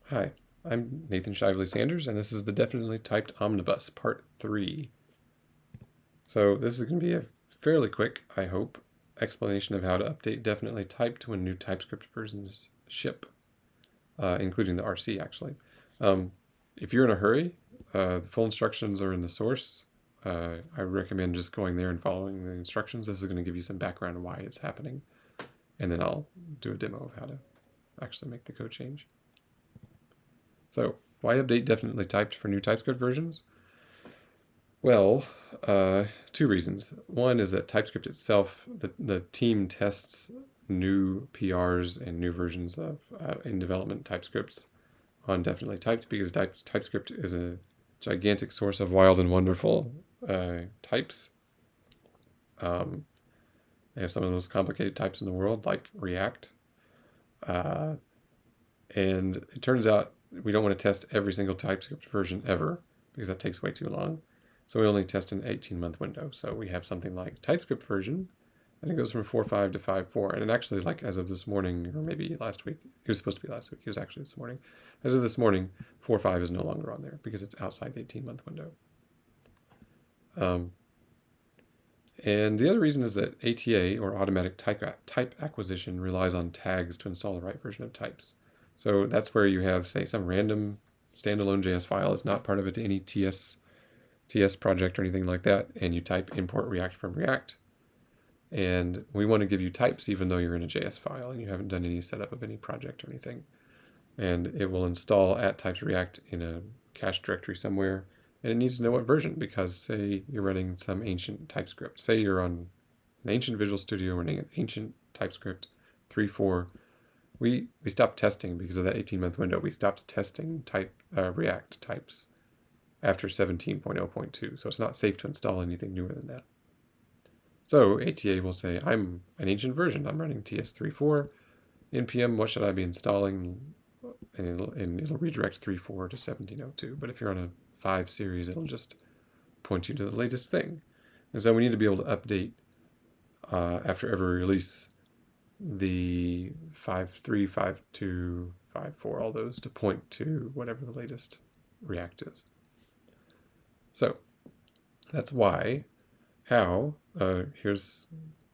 Hi, I'm Nathan Shively-Sanders, and this is the Definitely Typed Omnibus, Part 3. So this is going to be a fairly quick, I hope, explanation of how to update Definitely Typed when new TypeScript versions ship, including the RC, actually. If you're in a hurry, the full instructions are in the source. I recommend just going there and following the instructions. This is going to give you some background on why it's happening, and then I'll do a demo of how to actually make the code change. So, why update Definitely Typed for new TypeScript versions? Well, two reasons. One is that TypeScript itself, the team tests new PRs and new versions of in development TypeScripts on Definitely Typed because TypeScript is a gigantic source of wild and wonderful types. They have some of the most complicated types in the world, like React. And it turns out we don't want to test every single TypeScript version ever because that takes way too long. So we only test an 18-month window. So we have something like TypeScript version, and it goes from 4.5 to 5.4. And actually, like as of this morning, or maybe last week, it was supposed to be last week. It was actually this morning. As of this morning, 4.5 is no longer on there because it's outside the 18-month window. And the other reason is that ATA, or automatic type acquisition, relies on tags to install the right version of types. So that's where you have, say, some random standalone JS file. It's not part of any TS project or anything like that. And you type import React from React. And we want to give you types even though you're in a JS file and you haven't done any setup of any project or anything. And it will install @types React in a cache directory somewhere. And it needs to know what version because, say, you're running some ancient TypeScript. Say you're on an ancient Visual Studio running an ancient TypeScript 3.4. We stopped testing because of that 18-month window. We stopped testing React types after 17.0.2. So it's not safe to install anything newer than that. So ATA will say, I'm an ancient version. I'm running TS 3.4. npm, what should I be installing? And it'll redirect 3.4 to 17.02. But if you're on a 5 series, it'll just point you to the latest thing. And so we need to be able to update after every release the 5.3, 5.2, 5.4, all those to point to whatever the latest React is. So that's why. How? Here's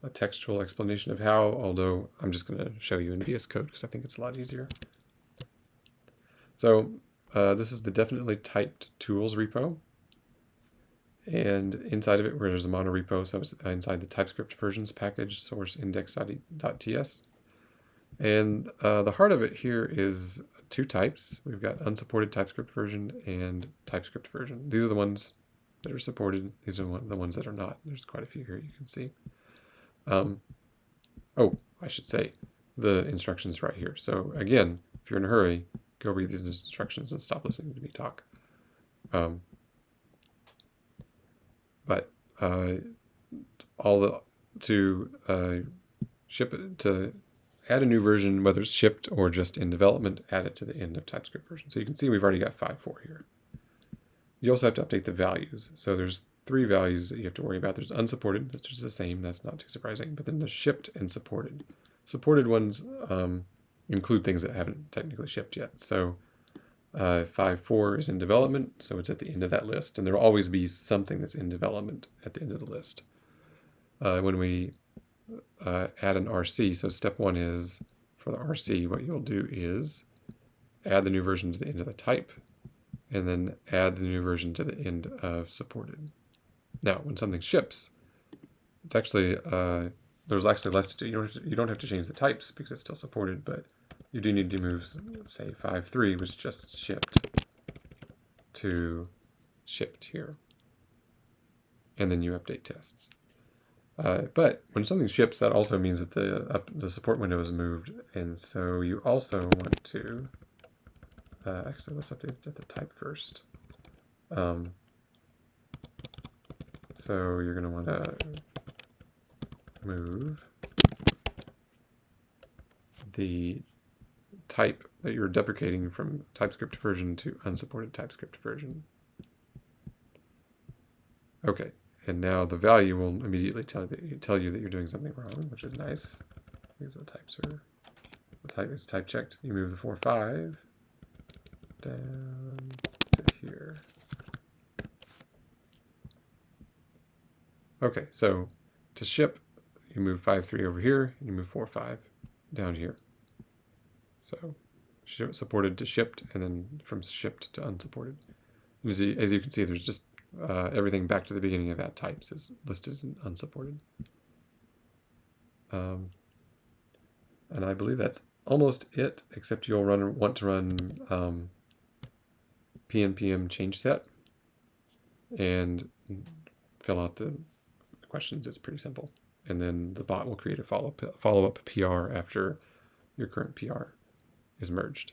a textual explanation of how, although I'm just going to show you in VS Code because I think it's a lot easier. So this is the Definitely Typed Tools repo. And inside of it, where there's a mono repo, so it's inside the TypeScript versions package source index.ts. And the heart of it here is two types. We've got unsupported TypeScript version and TypeScript version. These are the ones that are supported. These are the ones that are not. There's quite a few here you can see. Oh, I should say the instructions right here. So again, if you're in a hurry, go read these instructions and stop listening to me talk. To add a new version, whether it's shipped or just in development, add it to the end of TypeScript version. So you can see we've already got 5.4 here. You also have to update the values. So there's 3 values that you have to worry about. There's unsupported, that's just the same, that's not too surprising. But then there's shipped and supported. Supported ones include things that haven't technically shipped yet. So 5.4 is in development, so it's at the end of that list. And there will always be something that's in development at the end of the list. When we add an RC, so step 1 is, for the RC, what you'll do is add the new version to the end of the type, and then add the new version to the end of supported. Now, when something ships, it's actually, there's actually less to do. You don't have to change the types because it's still supported, but you do need to move, say, 5.3, which just shipped, to shipped here. And then you update tests. But when something ships, that also means that the support window is moved. And so you also want to, actually, let's update the type first. So you're going to want to move the type that you're deprecating from TypeScript version to unsupported TypeScript version. Okay, and now the value will immediately tell you that you're doing something wrong, which is nice because the type is type checked. You move the 4.5 down to here. Okay, so to ship, you move 5.3 over here, and you move 4.5 down here. So supported to shipped, and then from shipped to unsupported. And as you can see, there's just everything back to the beginning of at types is listed in unsupported. And I believe that's almost it, except you'll want to run PNPM change set and fill out the questions. It's pretty simple. And then the bot will create a follow-up PR after your current PR is merged.